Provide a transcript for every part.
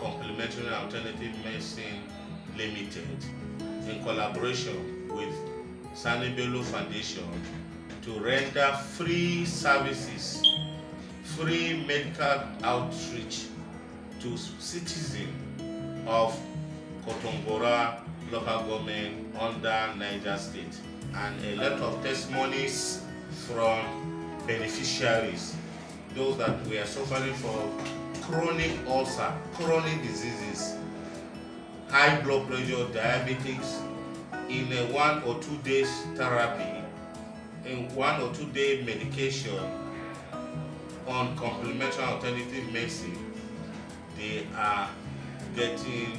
Complementary and Alternative Medicine Limited, in collaboration with Sani Bello Foundation, to render free services, free medical outreach to citizens of Kontagora local government under Niger State, and a lot of testimonies from beneficiaries, those that were suffering from chronic ulcer, chronic diseases, high blood pressure, diabetes, in a 1 or 2 days therapy, in 1 or 2 day medication on complementary alternative medicine, they are getting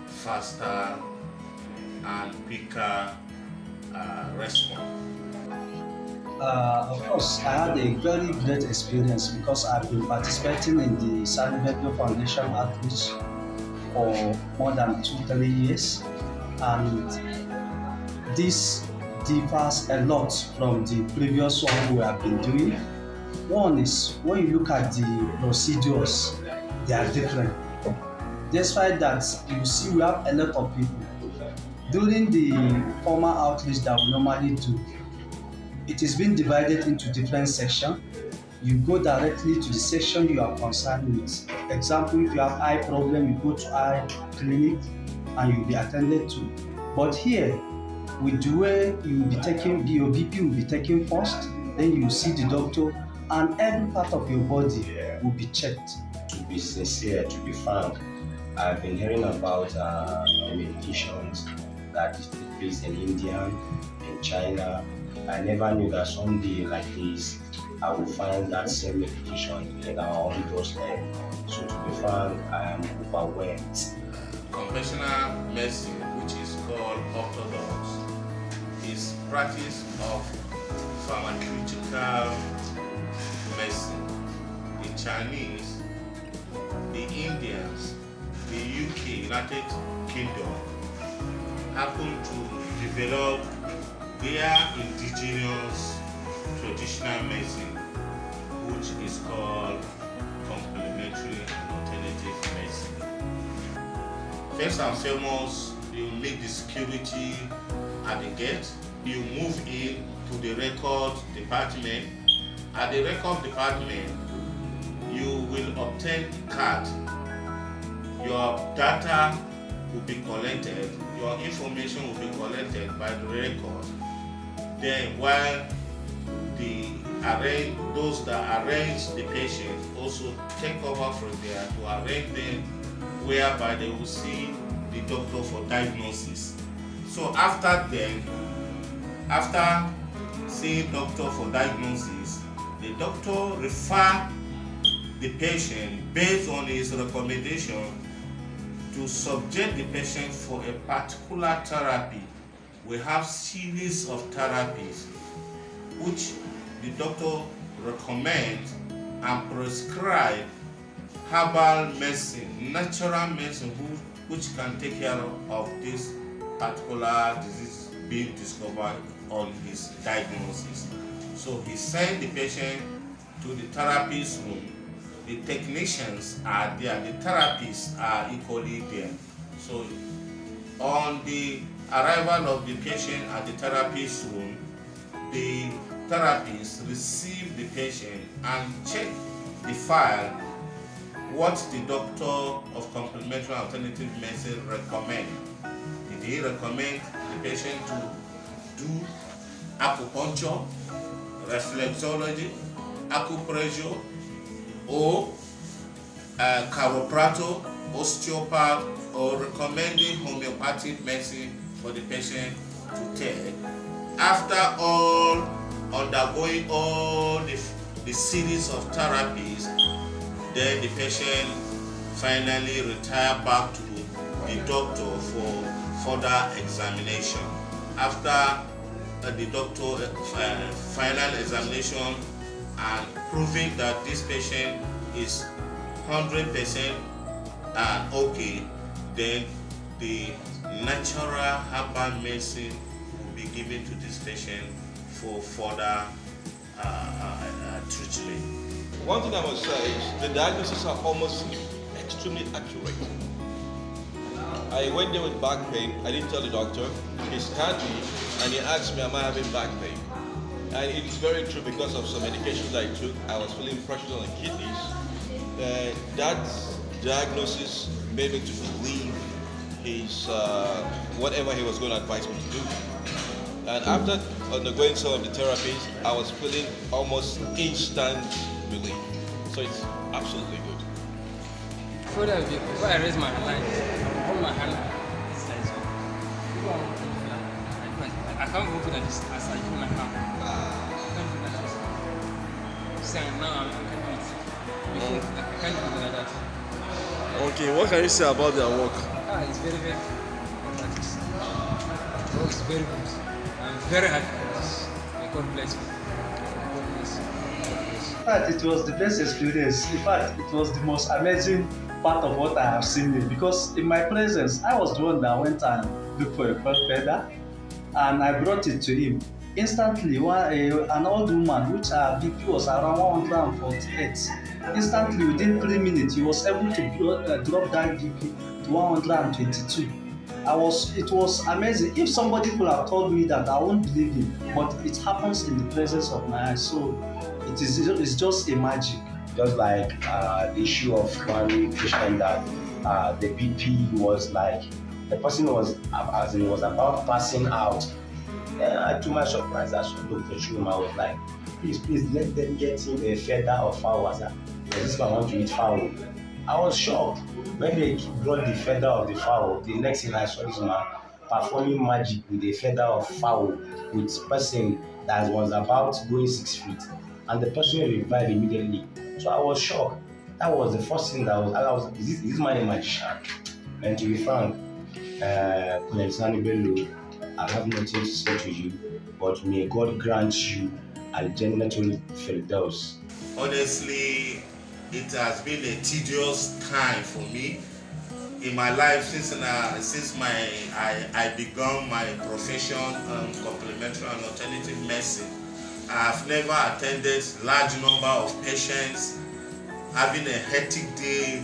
faster and quicker response. Of course, I had a very great experience because I've been participating in the Sani Bello Foundation outreach for more than 2-3 years, and this differs a lot from the previous one we have been doing. One is when you look at the procedures, they are different. Despite that, you see we have a lot of people. During the formal outreach that we normally do, it is being divided into different sections. You go directly to the section you are concerned with. Example, if you have eye problem, you go to eye clinic and you'll be attended to. But here, with the way you will be taking, your BP will be taken first, then you see the doctor, and every part of your body will be checked. To be sincere, to be frank, I've been hearing about the medications that is based in India, in China. I never knew that someday like this, I will find that same medication in our own doorstep. So to be frank, I am overwhelmed. Conventional medicine, which is called orthodox, is practice of pharmaceutical medicine. The Chinese, the Indians, the UK, United Kingdom, happen to develop their indigenous traditional medicine, which is called complementary and alternative medicine. First and foremost, you need the security at the gate. You move in to the record department. At the record department, you will obtain a card. Your data will be collected, your information will be collected by the record. Then while those that arrange the patient also take over from there to arrange them, whereby they will see the doctor for diagnosis. So after seeing doctor for diagnosis, the doctor refer the patient based on his recommendation to subject the patient for a particular therapy. We have series of therapies which the doctor recommends and prescribe herbal medicine, natural medicine which can take care of this particular disease being discovered on his diagnosis. So he sent the patient to the therapist room. The technicians are there, the therapists are equally there. So on the arrival of the patient at the therapist room, the therapist receive the patient and check the file, what the doctor of complementary alternative medicine recommend. Did he recommend the patient to do acupuncture, reflexology, acupressure, or chiropractor, osteopath, or recommending homeopathic medicine for the patient to take? After all, undergoing all the series of therapies, then the patient finally retire back to the doctor for further examination. After the doctor final examination and proving that this patient is 100% okay, then the natural herbal medicine will be given to this patient for further treatment. One thing I must say is the diagnoses are almost extremely accurate. I went there with back pain. I didn't tell the doctor. He scanned me and he asked me, am I having back pain? And it is very true because of some medications I took. I was feeling pressure on the kidneys. That diagnosis made me to believe his whatever he was going to advise me to do. And after undergoing some of the therapies, I was feeling almost instant relief. So it's absolutely good. Before I raise my line, I hold my hand this side. So before I can't move it like this as I do my hand. I can't do it like that. See, now I can do it. Before, I can't do it like that. Okay, what can you say about their work? It's very, very fantastic. The work is very good. I'm very happy for this. May God bless me. God bless you. God bless you. In fact, it was the best experience. In fact, it was the most amazing part of what I have seen here, because in my presence, I was the one that went and looked for a pet feather, and I brought it to him. Instantly, an old woman, which her BP was around 148, instantly within 3 minutes, he was able to drop that BP to 122. It was amazing. If somebody could have told me that, I won't believe him. But it happens in the presence of my eyes, so it's just a magic. Just like the issue of one patient that the BP was like, the person was as in was about passing out. To my surprise, I saw Dr. Chiroma. I was like, please let them get him a feather of fowl. I said, this man wants to eat fowl. I was shocked when they brought the feather of the fowl. The next thing I saw this man performing magic with a feather of fowl with person that was about going 6 feet, and the person revived immediately. So I was shocked. That was the first thing that I was is this man a magician? And to be frank, Sani Bello, I have nothing to say to you, but may God grant you Al-Jannatul Firdaus. Honestly, it has been a tedious time for me in my life since I began my profession on complementary and alternative medicine. I have never attended large number of patients, having a hectic day.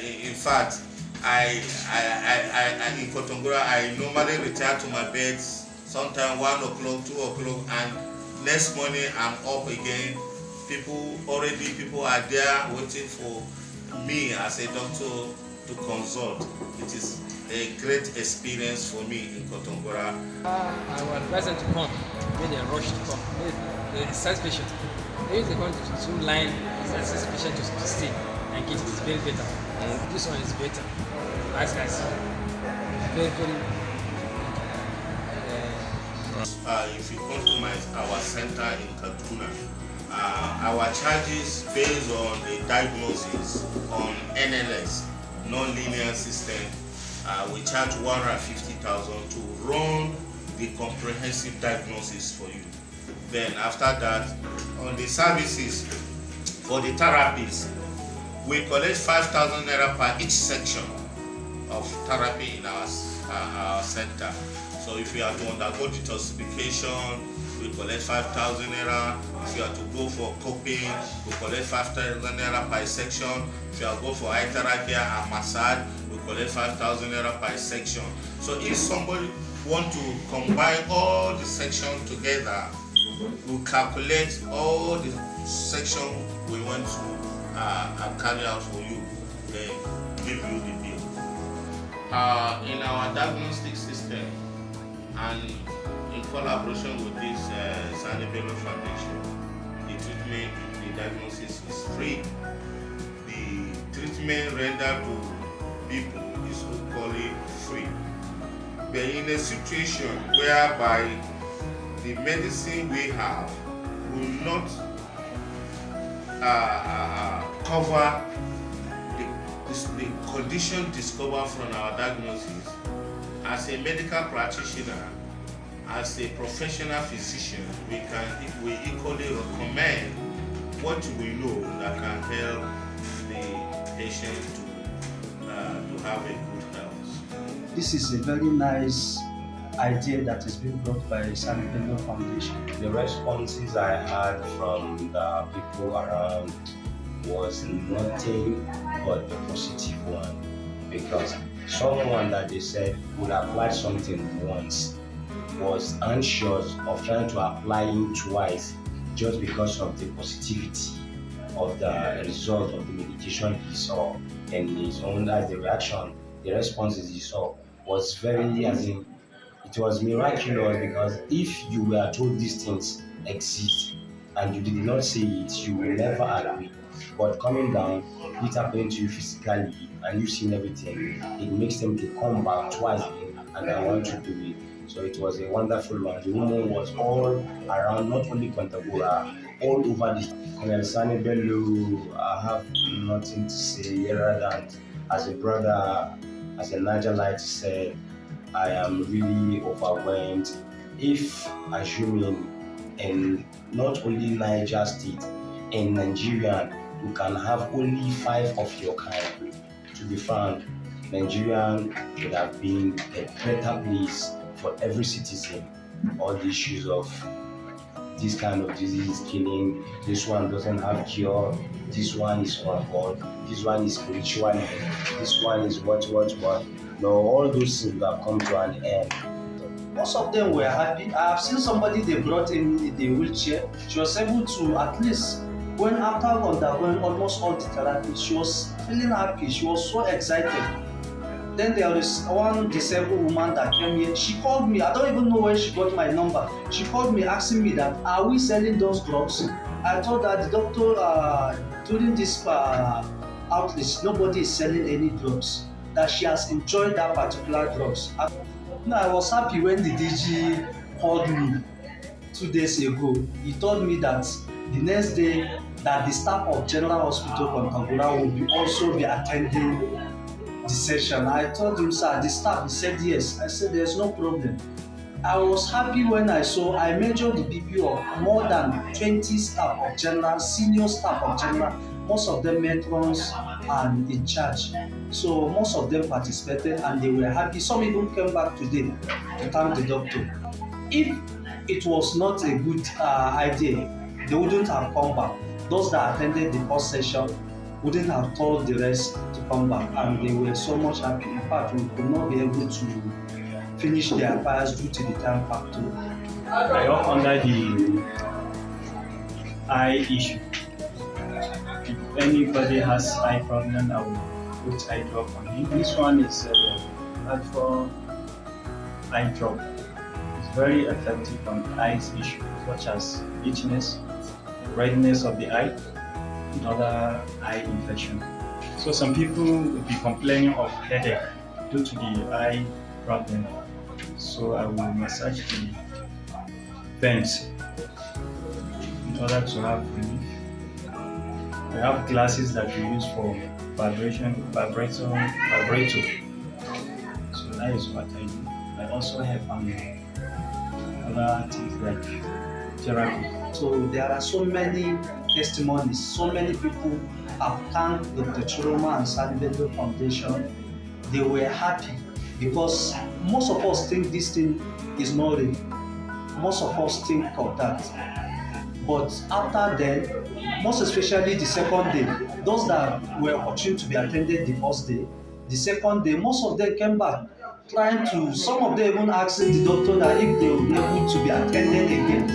In fact, in Kontagora, I normally retire to my bed sometime 1 o'clock, 2 o'clock, and next morning I'm up again. People are there waiting for me as a doctor to consult. It is a great experience for me in Kontagora. I would advise them to come when they rush to come. The exercise patient. If they come to two line, the exercise patient to stay and get it is very better. This one is better. As guys, very, very. If you customize our center in Kaduna, our charges based on the diagnosis on NLS, non-linear system, we charge 150,000 to run the comprehensive diagnosis for you. Then after that, on the services for the therapies, we collect 5,000 naira per each section of therapy in our center. So if you are to undergo detoxification, we collect 5,000 naira. If you are to go for coping, we collect 5,000 naira per section. If you are to go for eye therapy and massage, we collect 5,000 naira per section. So if somebody want to combine all the sections together, we calculate all the section we want to carry out for you, then give you the bill. In our diagnostic system, and in collaboration with this Sani Bello Foundation, the treatment, the diagnosis is free. The treatment rendered to people is equally free. But in a situation whereby the medicine we have will not cover the condition discovered from our diagnosis, as a medical practitioner, as a professional physician, we equally recommend what we know that can help the patient to have a good health. This is a very nice idea that is being brought by Sani Bello Foundation. The responses I had from the people around was nothing but a positive one, because someone that they said would apply something once was anxious of trying to apply it twice just because of the positivity of the result of the medication he saw, and his own, as the reaction, the responses he saw was very, as in, it was miraculous, because if you were told these things exist and you did not say it, you will never agree. But coming down, it happening to you physically and you seeing everything, it makes them to come back twice again and I want to do it. So it was a wonderful one. The woman was all around, not only Kontagora, all over this. Colonel Sani Bello, I have nothing to say other than, as a brother, as a Niger said, I am really overwhelmed. If assuming in not only Niger State, in Nigeria, you can have only five of your kind to be found, Nigeria would have been a better place for every citizen. All the issues of this kind of disease killing, this one doesn't have cure, this one is from God, this one is spirituality, this one is what. No, all those things have come to an end. Most of them were happy. I have seen somebody they brought in the wheelchair. She was able to, at least when after undergoing almost all the therapy, she was feeling happy. She was so excited. Then there is one disabled woman that came here. She called me. I don't even know where she got my number. She called me asking me that, are we selling those drugs? I told her the doctor during this outreach, nobody is selling any drugs. That she has enjoyed that particular drugs. I was happy when the DG called me 2 days ago. He told me that the next day that the staff of General Hospital Kontagora will also be attending the session. I told him, sir, the staff, he said yes. I said there's no problem. I was happy when I measured the BP of more than 20 staff of General, senior staff of General, most of them matrons and in charge. So most of them participated and they were happy. Some even came back today to thank the doctor. If it was not a good idea, they wouldn't have come back. Those that attended the first session wouldn't have told the rest to come back, and they were so much happy. In fact, we could not be able to finish their files due to the time factor. I work under the eye issue. If anybody has eye problem, I will put eye drop on him. This one is natural eye drop. It's very effective on eyes issues such as itchiness, redness of the eye, and other eye infection. So some people will be complaining of headache due to the eye problem. So I will massage the veins in order to have relief. We have glasses that we use for vibrato. So that is what I do. I also have other things like therapy. So there are so many testimonies, so many people have thanked Dr. Chiroma and Sani Bello Foundation. They were happy because most of us think this thing is not real. Most of us think of that. But after then, most especially the second day, those that were opportune to be attended the first day, the second day, most of them came back trying to, some of them even asking the doctor that if they will be able to be attended again.